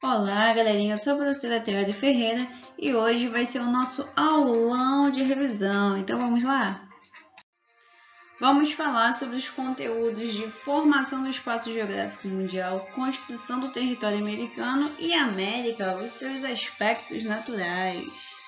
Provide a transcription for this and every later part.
Olá, galerinha, eu sou a professora Teode Ferreira e hoje vai ser o nosso aulão de revisão. Então vamos lá? Vamos falar sobre os conteúdos de formação do espaço geográfico mundial, construção do território americano e América, os seus aspectos naturais.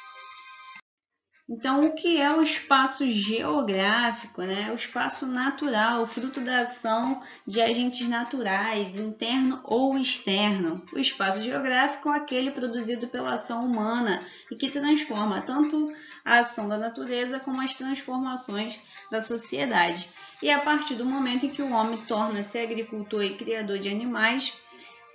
Então, o que é o espaço geográfico, né? O espaço natural, fruto da ação de agentes naturais, interno ou externo. O espaço geográfico é aquele produzido pela ação humana e que transforma tanto a ação da natureza como as transformações da sociedade. E a partir do momento em que o homem torna-se agricultor e criador de animais,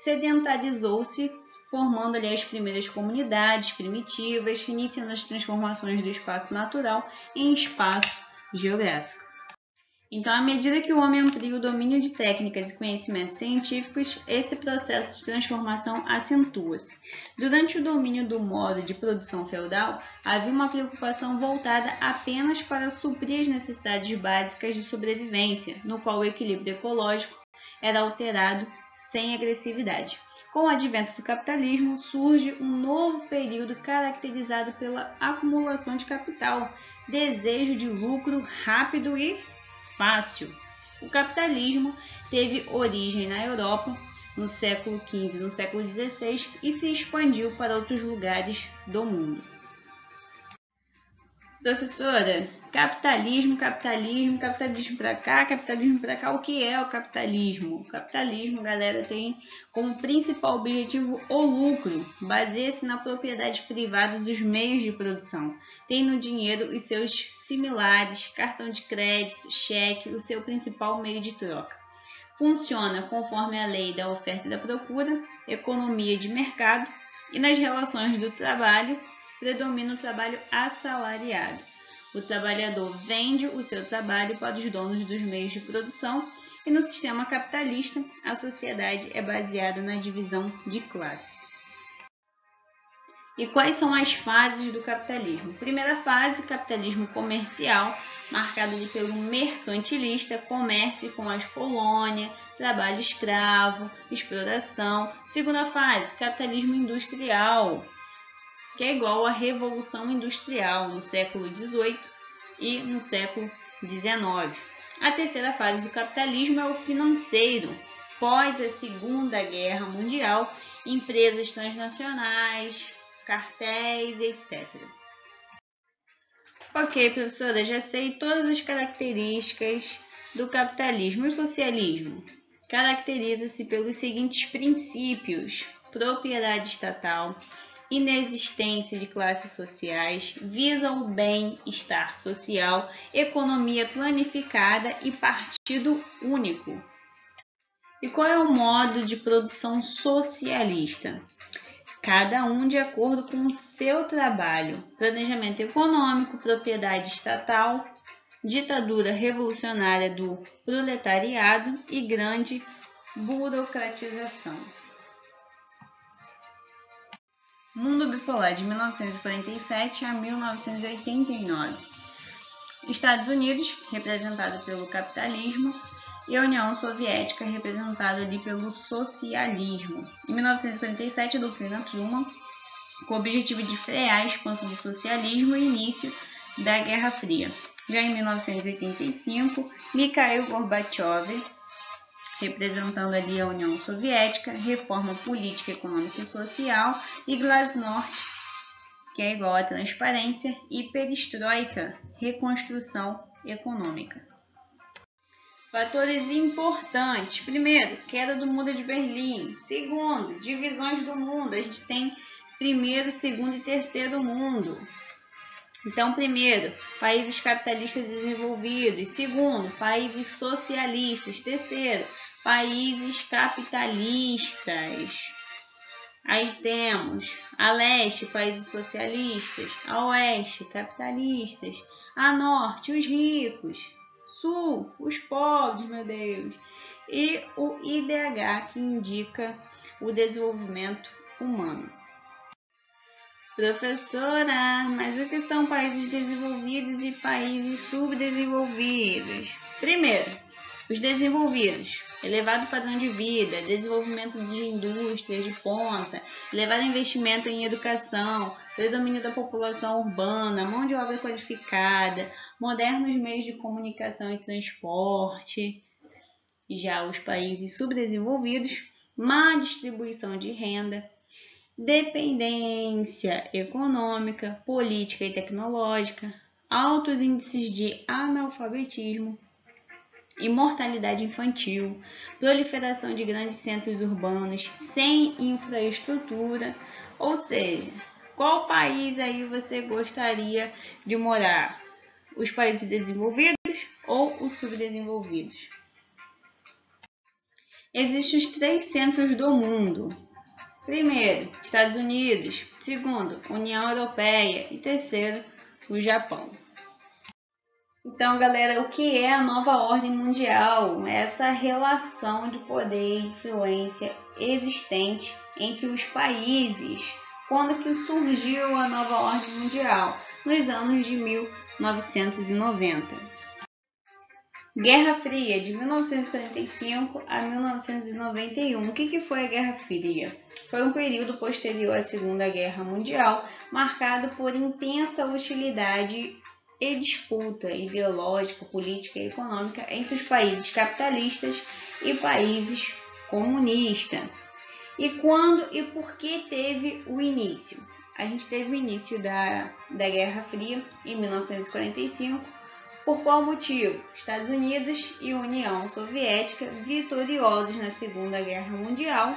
sedentarizou-se, formando ali as primeiras comunidades primitivas, iniciando as transformações do espaço natural em espaço geográfico. Então, à medida que o homem amplia o domínio de técnicas e conhecimentos científicos, esse processo de transformação acentua-se. Durante o domínio do modo de produção feudal, havia uma preocupação voltada apenas para suprir as necessidades básicas de sobrevivência, no qual o equilíbrio ecológico era alterado sem agressividade. Com o advento do capitalismo, surge um novo período caracterizado pela acumulação de capital, desejo de lucro rápido e fácil. O capitalismo teve origem na Europa no século XV e no século XVI e se expandiu para outros lugares do mundo. Professora, capitalismo para cá, capitalismo para cá. O que é o capitalismo? O capitalismo, galera, tem como principal objetivo o lucro, baseia-se na propriedade privada dos meios de produção. Tem no dinheiro os seus similares, cartão de crédito, cheque, o seu principal meio de troca. Funciona conforme a lei da oferta e da procura, economia de mercado e nas relações do trabalho, predomina o trabalho assalariado. O trabalhador vende o seu trabalho para os donos dos meios de produção e no sistema capitalista a sociedade é baseada na divisão de classe. E quais são as fases do capitalismo? Primeira fase, capitalismo comercial, marcado pelo mercantilista, comércio com as colônias, trabalho escravo, exploração. Segunda fase, capitalismo industrial, que é igual à Revolução Industrial no século XVIII e no século XIX. A terceira fase do capitalismo é o financeiro. Pós a Segunda Guerra Mundial, empresas transnacionais, cartéis, etc. Ok, professora, já sei todas as características do capitalismo. E o socialismo? Caracteriza-se pelos seguintes princípios: propriedade estatal, inexistência de classes sociais, visa o bem-estar social, economia planificada e partido único. E qual é o modo de produção socialista? Cada um de acordo com o seu trabalho, planejamento econômico, propriedade estatal, ditadura revolucionária do proletariado e grande burocratização. Mundo bipolar de 1947 a 1989. Estados Unidos, representado pelo capitalismo, e a União Soviética, representada ali pelo socialismo. Em 1947, a doutrina Truman, com o objetivo de frear a expansão do socialismo e início da Guerra Fria. Já em 1985, Mikhail Gorbachev, representando ali a União Soviética, reforma política, econômica e social, e Glasnost, que é igual a transparência, e perestroika, reconstrução econômica. Fatores importantes. Primeiro, queda do Muro de Berlim. Segundo, divisões do mundo. A gente tem primeiro, segundo e terceiro mundo. Então, primeiro, países capitalistas desenvolvidos. Segundo, países socialistas. Terceiro, países capitalistas. Aí temos a leste, países socialistas, a oeste, capitalistas, a norte, os ricos, sul, os pobres, meu Deus, e o IDH, que indica o desenvolvimento humano. Professora, mas o que são países desenvolvidos e países subdesenvolvidos? Primeiro, Os desenvolvidos, elevado padrão de vida, desenvolvimento de indústrias de ponta, elevado investimento em educação, predomínio da população urbana, mão de obra qualificada, modernos meios de comunicação e transporte. Já os países subdesenvolvidos, má distribuição de renda, dependência econômica, política e tecnológica, altos índices de analfabetismo e mortalidade infantil, proliferação de grandes centros urbanos sem infraestrutura. Ou seja, qual país aí você gostaria de morar? Os países desenvolvidos ou os subdesenvolvidos? Existem os 3 centros do mundo. Primeiro, Estados Unidos. Segundo, União Europeia. E terceiro, o Japão. Então, galera, o que é a nova ordem mundial? Essa relação de poder e influência existente entre os países. Quando que surgiu a nova ordem mundial? Nos anos de 1990. Guerra Fria, de 1945 a 1991. O que foi a Guerra Fria? Foi um período posterior à Segunda Guerra Mundial, marcado por intensa hostilidade e disputa ideológica, política e econômica entre os países capitalistas e países comunistas. E quando e por que teve o início? A gente teve o início da Guerra Fria em 1945. Por qual motivo? Estados Unidos e União Soviética, vitoriosos na Segunda Guerra Mundial,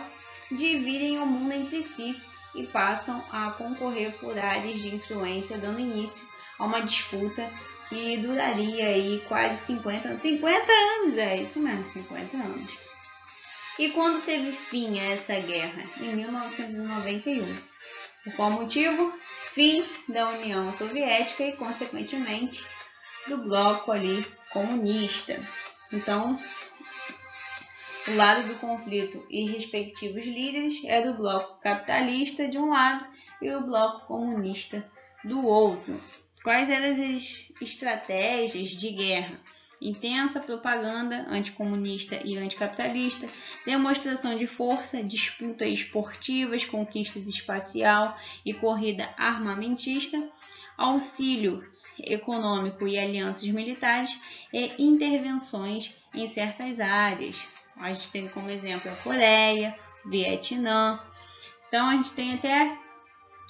dividem o mundo entre si e passam a concorrer por áreas de influência, dando início a uma disputa que duraria aí quase 50 anos. 50 anos, é isso mesmo, 50 anos. E quando teve fim a essa guerra? Em 1991. Por qual motivo? Fim da União Soviética e, consequentemente, do bloco ali comunista. Então, o lado do conflito e respectivos líderes é do bloco capitalista de um lado e o bloco comunista do outro. Quais eram as estratégias de guerra? Intensa propaganda anticomunista e anticapitalista, demonstração de força, disputas esportivas, conquistas espacial e corrida armamentista, auxílio econômico e alianças militares e intervenções em certas áreas. A gente tem como exemplo a Coreia, Vietnã. Então a gente tem até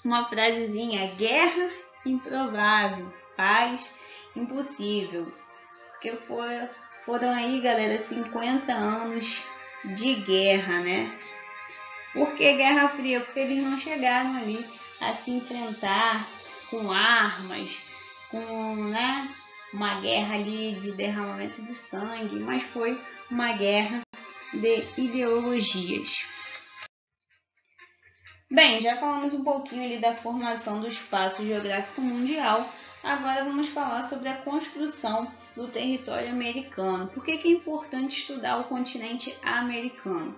uma frasezinha: guerra improvável, paz impossível. Porque foram aí, galera, 50 anos de guerra, né? Por que Guerra Fria? Porque eles não chegaram ali a se enfrentar com armas, com uma guerra ali de derramamento de sangue, mas foi uma guerra de ideologias. Bem, já falamos um pouquinho ali da formação do espaço geográfico mundial, agora vamos falar sobre a construção do território americano. Por que é importante estudar o continente americano?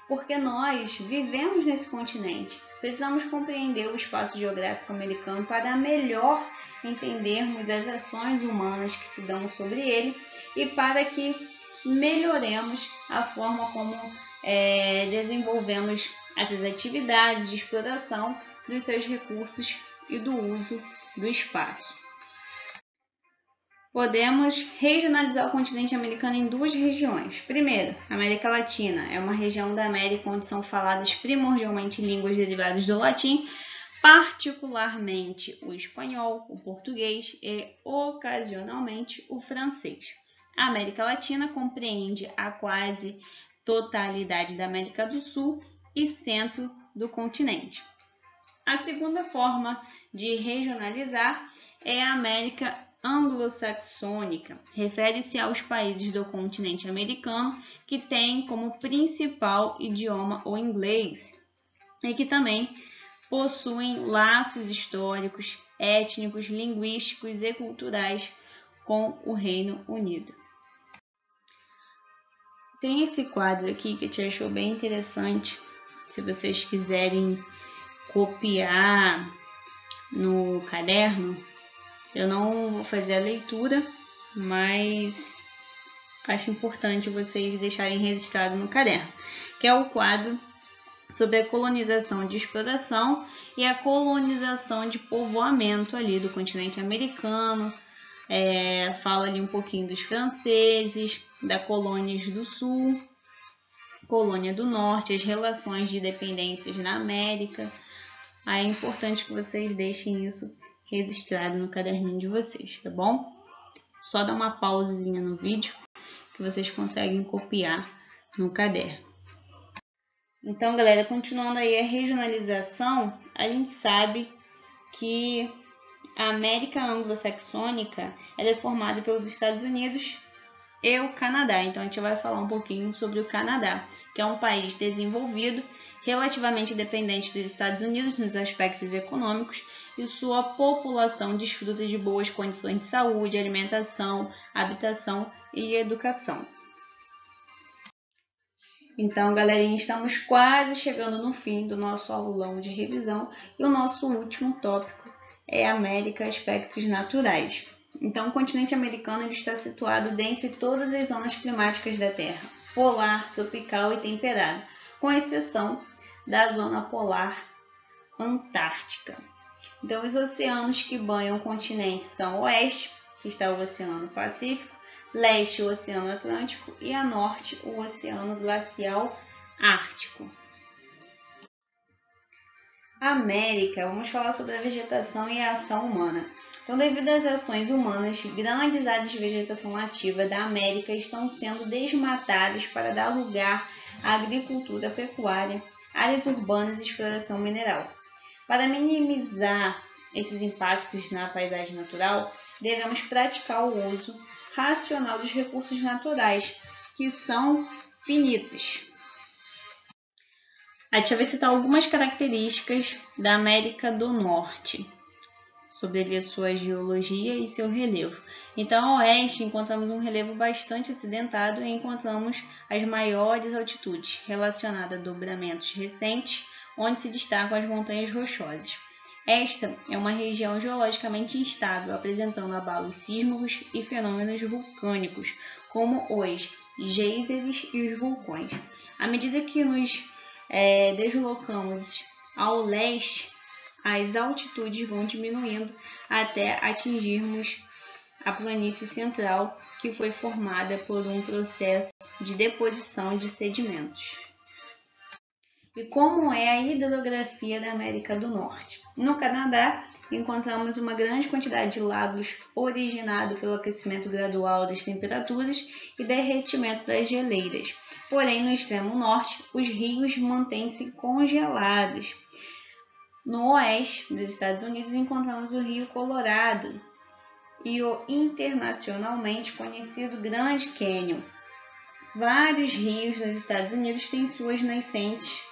Porque nós vivemos nesse continente. Precisamos compreender o espaço geográfico americano para melhor entendermos as ações humanas que se dão sobre ele e para que melhoremos a forma como desenvolvemos essas atividades de exploração dos seus recursos e do uso do espaço. Podemos regionalizar o continente americano em 2 regiões. Primeiro, América Latina é uma região da América onde são faladas primordialmente línguas derivadas do latim, particularmente o espanhol, o português e, ocasionalmente, o francês. A América Latina compreende a quase totalidade da América do Sul e centro do continente. A segunda forma de regionalizar é a América anglo-saxônica. Refere-se aos países do continente americano que têm como principal idioma o inglês e que também possuem laços históricos, étnicos, linguísticos e culturais com o Reino Unido. Tem esse quadro aqui que eu te achou bem interessante. Se vocês quiserem copiar no caderno, eu não vou fazer a leitura, mas acho importante vocês deixarem registrado no caderno, que é o quadro sobre a colonização de exploração e a colonização de povoamento ali do continente americano. Fala ali um pouquinho dos franceses, da colônias do sul, colônia do norte, as relações de dependências na América. Aí é importante que vocês deixem isso registrado no caderninho de vocês, tá bom? Só dá uma pausazinha no vídeo que vocês conseguem copiar no caderno. Então, galera, continuando aí a regionalização, a gente sabe que a América anglo-saxônica é formada pelos Estados Unidos e o Canadá. Então, a gente vai falar um pouquinho sobre o Canadá, que é um país desenvolvido, relativamente dependente dos Estados Unidos nos aspectos econômicos, e sua população desfruta de boas condições de saúde, alimentação, habitação e educação. Então, galerinha, estamos quase chegando no fim do nosso aulão de revisão e o nosso último tópico é América, aspectos naturais. Então, o continente americano ele está situado dentre todas as zonas climáticas da Terra, polar, tropical e temperada, com exceção da zona polar antártica. Então, os oceanos que banham o continente são o oeste, que está o Oceano Pacífico, leste, o Oceano Atlântico, e a norte, o Oceano Glacial Ártico. América, vamos falar sobre a vegetação e a ação humana. Então, devido às ações humanas, grandes áreas de vegetação nativa da América estão sendo desmatadas para dar lugar à agricultura pecuária, áreas urbanas e exploração mineral. Para minimizar esses impactos na paisagem natural, devemos praticar o uso racional dos recursos naturais, que são finitos. A gente vai citar algumas características da América do Norte, sobre a sua geologia e seu relevo. Então, ao oeste, encontramos um relevo bastante acidentado e encontramos as maiores altitudes, relacionadas a dobramentos recentes, onde se destacam as montanhas rochosas. Esta é uma região geologicamente instável, apresentando abalos sísmicos e fenômenos vulcânicos, como os geysers e os vulcões. À medida que nos deslocamos ao leste, as altitudes vão diminuindo até atingirmos a planície central, que foi formada por um processo de deposição de sedimentos. E como é a hidrografia da América do Norte? No Canadá, encontramos uma grande quantidade de lagos originados pelo aquecimento gradual das temperaturas e derretimento das geleiras. Porém, no extremo norte, os rios mantêm-se congelados. No oeste dos Estados Unidos, encontramos o Rio Colorado e o internacionalmente conhecido Grand Canyon. Vários rios nos Estados Unidos têm suas nascentes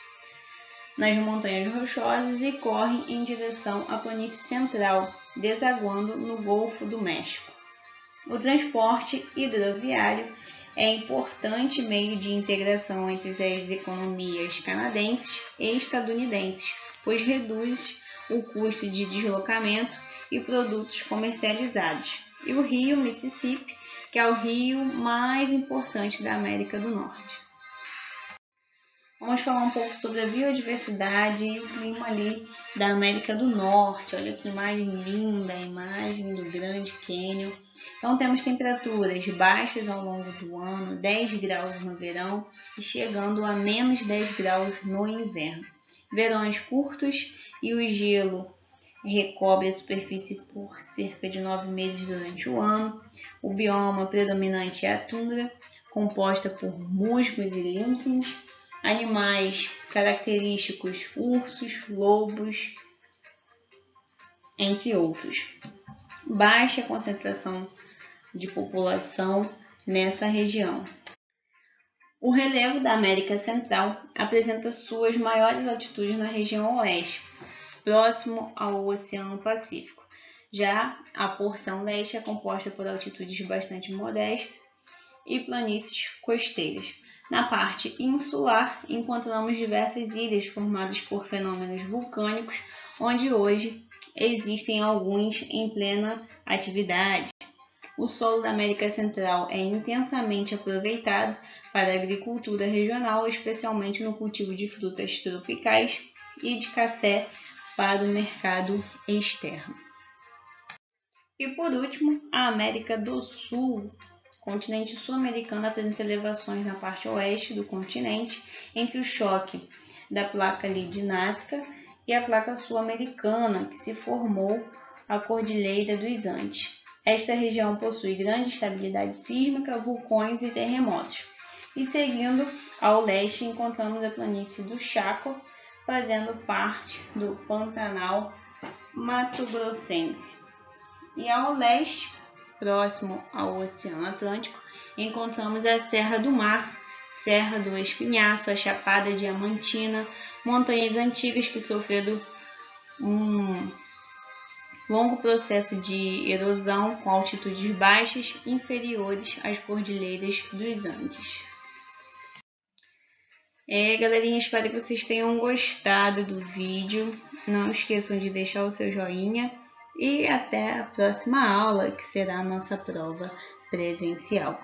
nas montanhas rochosas e correm em direção à planície central, desaguando no Golfo do México. O transporte hidroviário é importante meio de integração entre as economias canadenses e estadunidenses, pois reduz o custo de deslocamento e produtos comercializados. E o rio Mississippi, que é o rio mais importante da América do Norte. Vamos falar um pouco sobre a biodiversidade e o clima ali da América do Norte. Olha que imagem linda, a imagem do Grand Canyon. Então temos temperaturas baixas ao longo do ano, 10 graus no verão e chegando a menos 10 graus no inverno. Verões curtos e o gelo recobre a superfície por cerca de 9 meses durante o ano. O bioma predominante é a tundra, composta por musgos e líquens. Animais característicos, ursos, lobos, entre outros. Baixa concentração de população nessa região. O relevo da América Central apresenta suas maiores altitudes na região oeste, próximo ao Oceano Pacífico. Já a porção leste é composta por altitudes bastante modestas e planícies costeiras. Na parte insular, encontramos diversas ilhas formadas por fenômenos vulcânicos, onde hoje existem alguns em plena atividade. O solo da América Central é intensamente aproveitado para a agricultura regional, especialmente no cultivo de frutas tropicais e de café para o mercado externo. E por último, a América do Sul. O continente sul-americano apresenta elevações na parte oeste do continente, entre o choque da placa ali de Nazca e a placa sul-americana, que se formou a Cordilheira dos Andes. Esta região possui grande estabilidade sísmica, vulcões e terremotos. E seguindo ao leste, encontramos a planície do Chaco, fazendo parte do Pantanal Mato-Grossense. E ao leste, próximo ao Oceano Atlântico, encontramos a Serra do Mar, Serra do Espinhaço, a Chapada Diamantina, montanhas antigas que sofreram um longo processo de erosão com altitudes baixas inferiores às cordilheiras dos Andes. Galerinha, espero que vocês tenham gostado do vídeo. Não esqueçam de deixar o seu joinha e até a próxima aula, que será a nossa prova presencial.